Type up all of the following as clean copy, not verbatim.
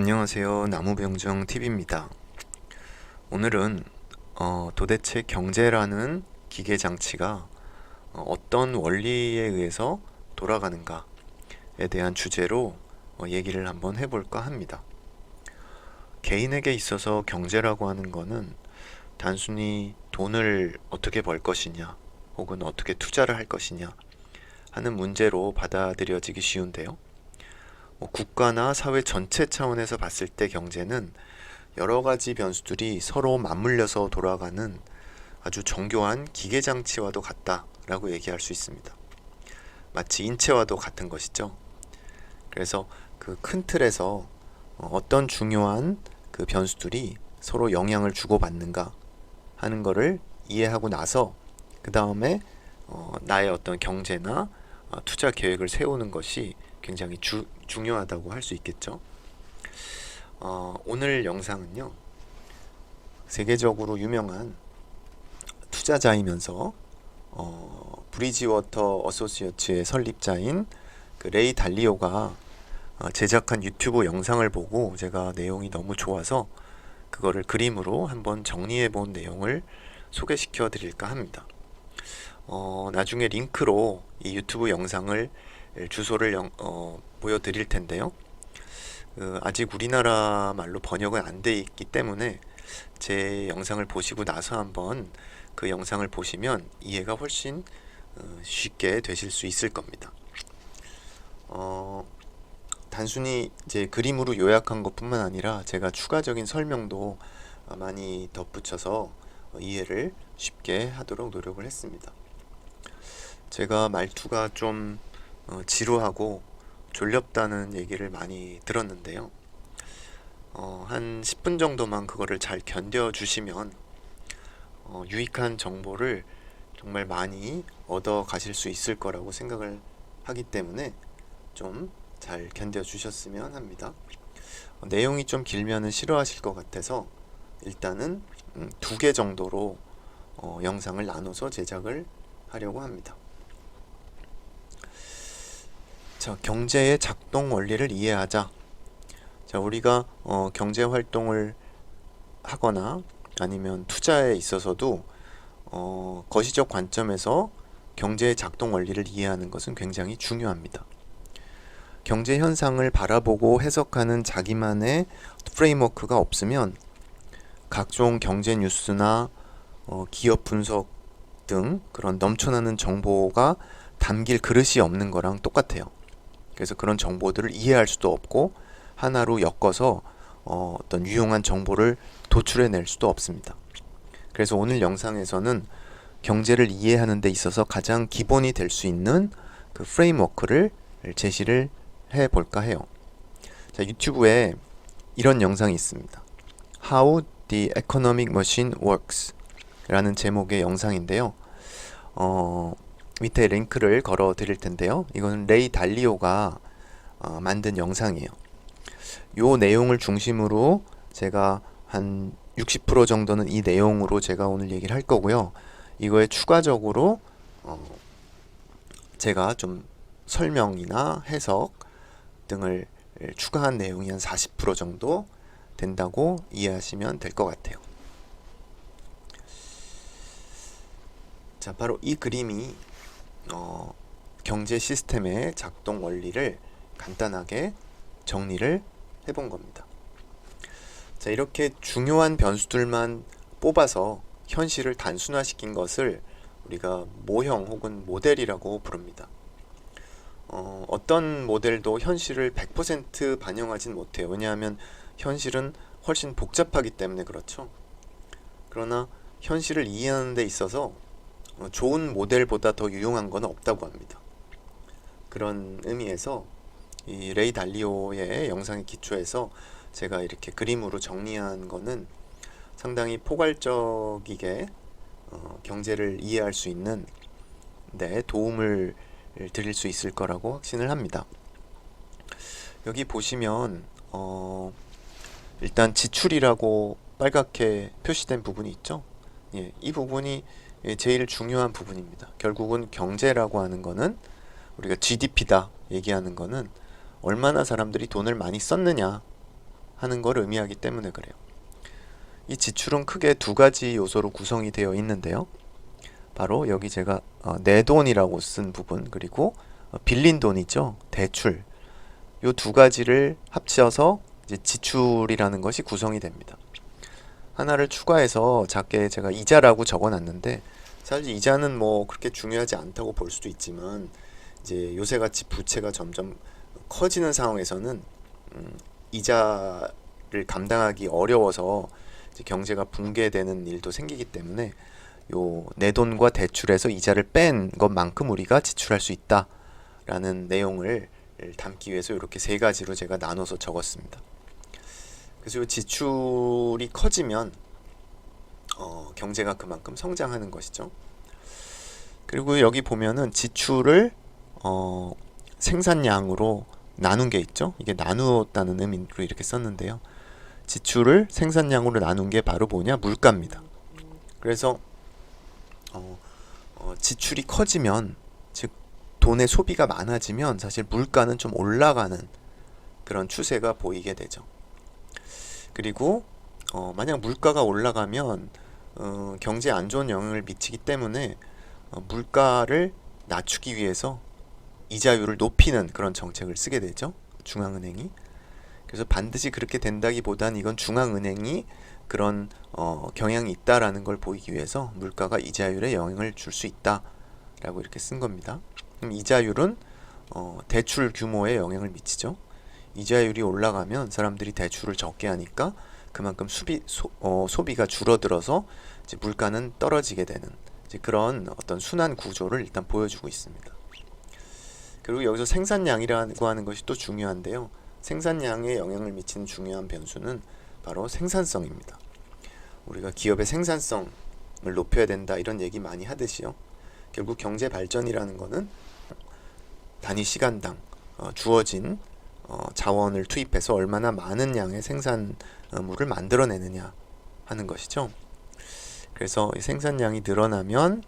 안녕하세요. 나무병정TV입니다. 오늘은 도대체 경제라는 기계장치가 어떤 원리에 의해서 돌아가는가에 대한 주제로 얘기를 한번 해볼까 합니다. 개인에게 있어서 경제라고 하는 거는 단순히 돈을 어떻게 벌 것이냐 혹은 어떻게 투자를 할 것이냐 하는 문제로 받아들여지기 쉬운데요. 국가나 사회 전체 차원에서 봤을 때 경제는 여러 가지 변수들이 서로 맞물려서 돌아가는 아주 정교한 기계장치와도 같다라고 얘기할 수 있습니다. 마치 인체와도 같은 것이죠. 그래서 그 큰 틀에서 어떤 중요한 그 변수들이 서로 영향을 주고받는가 하는 것을 이해하고 나서 그 다음에 나의 어떤 경제나 투자 계획을 세우는 것이 굉장히 중요하다고 할 수 있겠죠. 오늘 영상은요, 세계적으로 유명한 투자자이면서 브리지워터 어소시어츠의 설립자인 그 레이 달리오가 제작한 유튜브 영상을 보고 제가 내용이 너무 좋아서 그거를 그림으로 한번 정리해 본 내용을 소개시켜 드릴까 합니다. 나중에 링크로 이 유튜브 영상을 주소를 보여드릴 텐데요. 아직 우리나라 말로 번역은 안 돼 있기 때문에 제 영상을 보시고 나서 한번 그 영상을 보시면 이해가 훨씬 쉽게 되실 수 있을 겁니다. 단순히 이제 그림으로 요약한 것뿐만 아니라 제가 추가적인 설명도 많이 덧붙여서 이해를 쉽게 하도록 노력을 했습니다. 제가 말투가 좀 지루하고 졸렵다는 얘기를 많이 들었는데요. 한 10분 정도만 그거를 잘 견뎌주시면 유익한 정보를 정말 많이 얻어 가실 수 있을 거라고 생각을 하기 때문에 좀 잘 견뎌주셨으면 합니다. 내용이 좀 길면은 싫어하실 것 같아서 일단은 2개 정도로 영상을 나눠서 제작을 하려고 합니다. 자, 경제의 작동 원리를 이해하자. 자, 우리가 경제 활동을 하거나 아니면 투자에 있어서도 거시적 관점에서 경제의 작동 원리를 이해하는 것은 굉장히 중요합니다. 경제 현상을 바라보고 해석하는 자기만의 프레임워크가 없으면 각종 경제 뉴스나 기업 분석 등 그런 넘쳐나는 정보가 담길 그릇이 없는 거랑 똑같아요. 그래서 그런 정보들을 이해할 수도 없고 하나로 엮어서 어떤 유용한 정보를 도출해낼 수도 없습니다. 그래서 오늘 영상에서는 경제를 이해하는 데 있어서 가장 기본이 될 수 있는 그 프레임워크를 제시를 해볼까 해요. 자, 유튜브에 이런 영상이 있습니다. How the Economic Machine Works 라는 제목의 영상인데요. 밑에 링크를 걸어 드릴 텐데요. 이건 레이 달리오가 만든 영상이에요. 요 내용을 중심으로 제가 한 60% 정도는 이 내용으로 제가 오늘 얘기를 할 거고요. 이거에 추가적으로 제가 좀 설명이나 해석 등을 추가한 내용이 한 40% 정도 된다고 이해하시면 될 것 같아요. 자, 바로 이 그림이 경제 시스템의 작동 원리를 간단하게 정리를 해본 겁니다. 자, 이렇게 중요한 변수들만 뽑아서 현실을 단순화시킨 것을 우리가 모형 혹은 모델이라고 부릅니다. 어떤 모델도 현실을 100% 반영하진 못해요. 왜냐하면 현실은 훨씬 복잡하기 때문에 그렇죠. 그러나 현실을 이해하는 데 있어서 좋은 모델보다 더 유용한 건 없다고 합니다. 그런 의미에서 이 레이 달리오의 영상에 기초해서 제가 이렇게 그림으로 정리한 거는 상당히 포괄적이게 경제를 이해할 수 있는 데 도움을 드릴 수 있을 거라고 확신을 합니다. 여기 보시면 일단 지출이라고 빨갛게 표시된 부분이 있죠. 예, 이 부분이 제일 중요한 부분입니다. 결국은 경제라고 하는 거는 우리가 GDP다 얘기하는 거는 얼마나 사람들이 돈을 많이 썼느냐 하는 걸 의미하기 때문에 그래요. 이 지출은 크게 두 가지 요소로 구성이 되어 있는데요. 바로 여기 제가 내 돈이라고 쓴 부분, 그리고 빌린 돈이죠. 대출. 요 두 가지를 합쳐서 이제 지출이라는 것이 구성이 됩니다. 하나를 추가해서 작게 제가 이자라고 적어놨는데, 사실 이자는 뭐 그렇게 중요하지 않다고 볼 수도 있지만, 이제 요새같이 부채가 점점 커지는 상황에서는 이자를 감당하기 어려워서 이제 경제가 붕괴되는 일도 생기기 때문에 요 내 돈과 대출에서 이자를 뺀 것만큼 우리가 지출할 수 있다라는 내용을 담기 위해서 이렇게 세 가지로 제가 나눠서 적었습니다. 그래서 요 지출이 커지면 경제가 그만큼 성장하는 것이죠. 그리고 여기 보면은 지출을 생산량으로 나눈 게 있죠. 이게 나누었다는 의미로 이렇게 썼는데요. 지출을 생산량으로 나눈 게 바로 뭐냐? 물가입니다. 그래서 지출이 커지면, 즉 돈의 소비가 많아지면 사실 물가는 좀 올라가는 그런 추세가 보이게 되죠. 그리고 만약 물가가 올라가면 경제에 안 좋은 영향을 미치기 때문에 물가를 낮추기 위해서 이자율을 높이는 그런 정책을 쓰게 되죠. 중앙은행이. 그래서 반드시 그렇게 된다기보단 이건 중앙은행이 그런 경향이 있다라는 걸 보이기 위해서 물가가 이자율에 영향을 줄 수 있다라고 이렇게 쓴 겁니다. 그럼 이자율은 대출 규모에 영향을 미치죠. 이자율이 올라가면 사람들이 대출을 적게 하니까 그만큼 소비가 줄어들어서 이제 물가는 떨어지게 되는 이제 그런 어떤 순환 구조를 일단 보여주고 있습니다. 그리고 여기서 생산량이라고 하는 것이 또 중요한데요. 생산량에 영향을 미치는 중요한 변수는 바로 생산성입니다. 우리가 기업의 생산성을 높여야 된다 이런 얘기 많이 하듯이요. 결국 경제 발전이라는 거는 단위 시간당 주어진 자원을 투입해서 얼마나 많은 양의 생산물을 만들어내느냐 하는 것이죠. 그래서 생산량이 늘어나면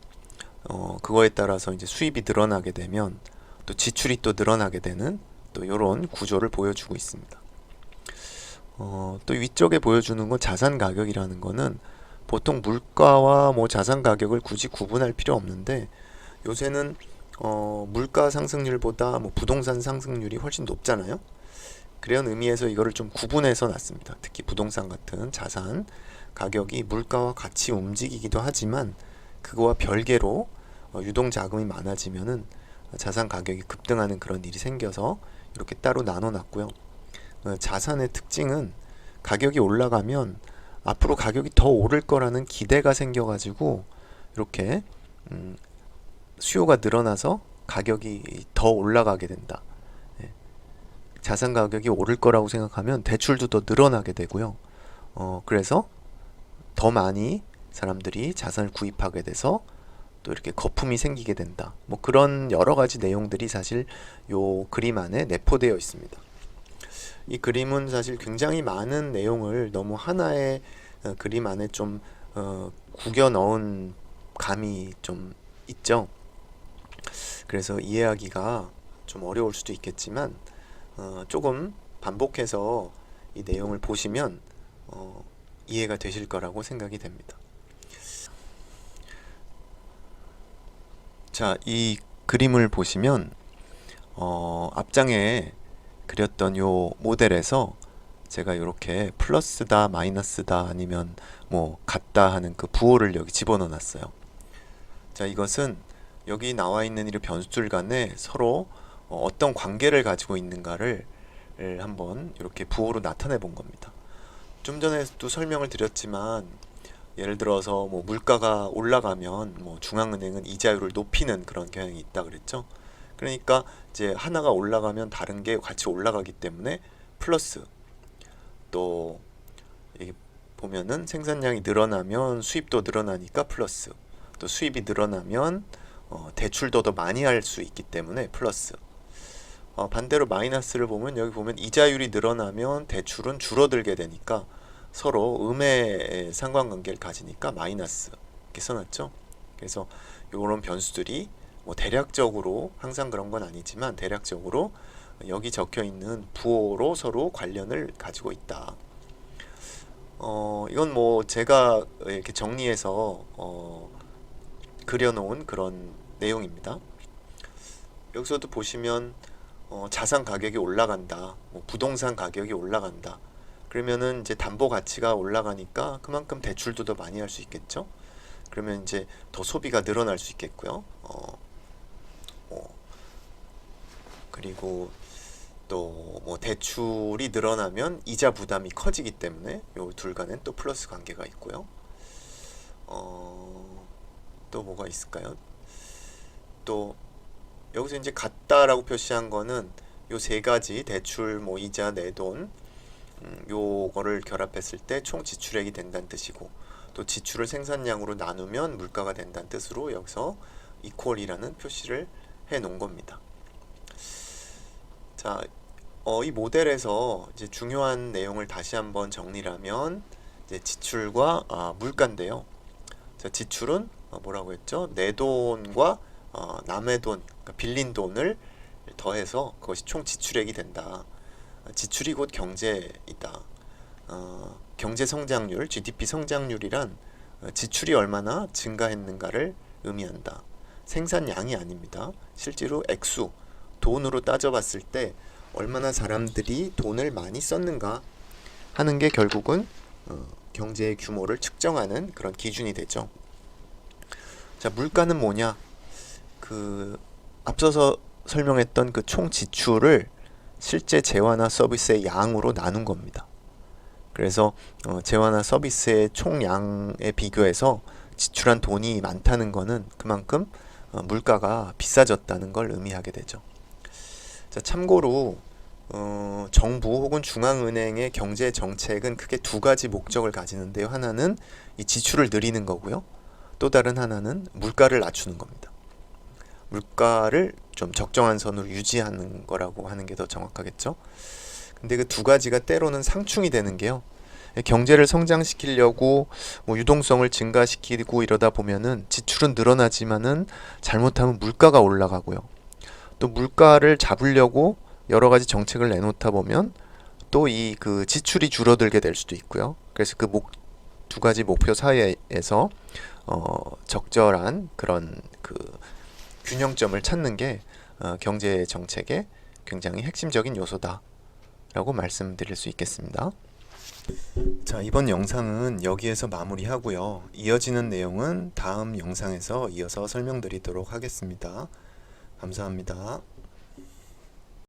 그거에 따라서 이제 수입이 늘어나게 되면 또 지출이 또 늘어나게 되는 또 이런 구조를 보여주고 있습니다. 또 위쪽에 보여주는 건 자산 가격이라는 거는 보통 물가와 뭐 자산 가격을 굳이 구분할 필요 없는데 요새는 물가 상승률보다 뭐 부동산 상승률이 훨씬 높잖아요. 그런 의미에서 이거를 좀 구분해서 놨습니다. 특히 부동산 같은 자산 가격이 물가와 같이 움직이기도 하지만 그거와 별개로 유동 자금이 많아지면은 자산 가격이 급등하는 그런 일이 생겨서 이렇게 따로 나눠 놨고요. 자산의 특징은 가격이 올라가면 앞으로 가격이 더 오를 거라는 기대가 생겨가지고 이렇게 수요가 늘어나서 가격이 더 올라가게 된다. 자산 가격이 오를 거라고 생각하면 대출도 더 늘어나게 되고요. 그래서 더 많이 사람들이 자산을 구입하게 돼서 또 이렇게 거품이 생기게 된다. 뭐 그런 여러 가지 내용들이 사실 요 그림 안에 내포되어 있습니다. 이 그림은 사실 굉장히 많은 내용을 너무 하나의 그림 안에 좀 구겨 넣은 감이 좀 있죠. 그래서 이해하기가 좀 어려울 수도 있겠지만 조금 반복해서 이 내용을 보시면 이해가 되실 거라고 생각이 됩니다. 자, 이 그림을 보시면 앞장에 그렸던 요 모델에서 제가 이렇게 플러스다 마이너스다 아니면 뭐 같다 하는 그 부호를 여기 집어넣어 놨어요. 자, 이것은 여기 나와 있는 이 변수들 간에 서로 어떤 관계를 가지고 있는가를 한번 이렇게 부호로 나타내 본 겁니다. 좀 전에도 설명을 드렸지만 예를 들어서 뭐 물가가 올라가면 뭐 중앙은행은 이자율을 높이는 그런 경향이 있다 그랬죠. 그러니까 이제 하나가 올라가면 다른 게 같이 올라가기 때문에 플러스, 또 여기 보면은 생산량이 늘어나면 수입도 늘어나니까 플러스, 또 수입이 늘어나면 대출도 더 많이 할 수 있기 때문에 플러스. 반대로 마이너스를 보면 여기 보면 이자율이 늘어나면 대출은 줄어들게 되니까 서로 음의 상관관계를 가지니까 마이너스 이렇게 써놨죠. 그래서 이런 변수들이 뭐 대략적으로 항상 그런 건 아니지만 대략적으로 여기 적혀 있는 부호로 서로 관련을 가지고 있다. 이건 뭐 제가 이렇게 정리해서 그려놓은 그런 내용입니다. 여기서도 보시면 자산 가격이 올라간다, 뭐 부동산 가격이 올라간다. 그러면은 이제 담보 가치가 올라가니까 그만큼 대출도 더 많이 할 수 있겠죠. 그러면 이제 더 소비가 늘어날 수 있겠고요. 그리고 또 뭐 대출이 늘어나면 이자 부담이 커지기 때문에 요 둘 간엔 또 플러스 관계가 있고요. 또 뭐가 있을까요? 또 여기서 이제 같다라고 표시한 거는 요 세 가지 대출, 뭐 이자, 내돈 요거를 결합했을 때 총 지출액이 된다는 뜻이고, 또 지출을 생산량으로 나누면 물가가 된다는 뜻으로 여기서 이퀄이라는 표시를 해 놓은 겁니다. 자, 이 모델에서 이제 중요한 내용을 다시 한번 정리를 하면 이제 지출과 물가인데요. 자, 지출은 뭐라고 했죠? 내 돈과 남의 돈, 그러니까 빌린 돈을 더해서 그것이 총 지출액이 된다. 지출이 곧 경제이다. 경제 성장률, GDP 성장률이란 지출이 얼마나 증가했는가를 의미한다. 생산량이 아닙니다. 실제로 액수, 돈으로 따져봤을 때 얼마나 사람들이 돈을 많이 썼는가 하는 게 결국은 경제의 규모를 측정하는 그런 기준이 되죠. 자, 물가는 뭐냐? 앞서서 설명했던 그 총 지출을 실제 재화나 서비스의 양으로 나눈 겁니다. 그래서 재화나 서비스의 총량에 비교해서 지출한 돈이 많다는 것은 그만큼 물가가 비싸졌다는 걸 의미하게 되죠. 자, 참고로 정부 혹은 중앙은행의 경제 정책은 크게 두 가지 목적을 가지는데요. 하나는 이 지출을 늘리는 거고요. 또 다른 하나는 물가를 낮추는 겁니다. 물가를 좀 적정한 선으로 유지하는 거라고 하는 게 더 정확하겠죠. 근데 그 두 가지가 때로는 상충이 되는 게요. 경제를 성장시키려고 뭐 유동성을 증가시키고 이러다 보면은 지출은 늘어나지만은 잘못하면 물가가 올라가고요. 또 물가를 잡으려고 여러 가지 정책을 내놓다 보면 또 이 그 지출이 줄어들게 될 수도 있고요. 그래서 그 두 가지 목표 사이에서 적절한 그런 그 균형점을 찾는 게 경제 정책의 굉장히 핵심적인 요소다라고 말씀드릴 수 있겠습니다. 자, 이번 영상은 여기에서 마무리하고요. 이어지는 내용은 다음 영상에서 이어서 설명드리도록 하겠습니다. 감사합니다.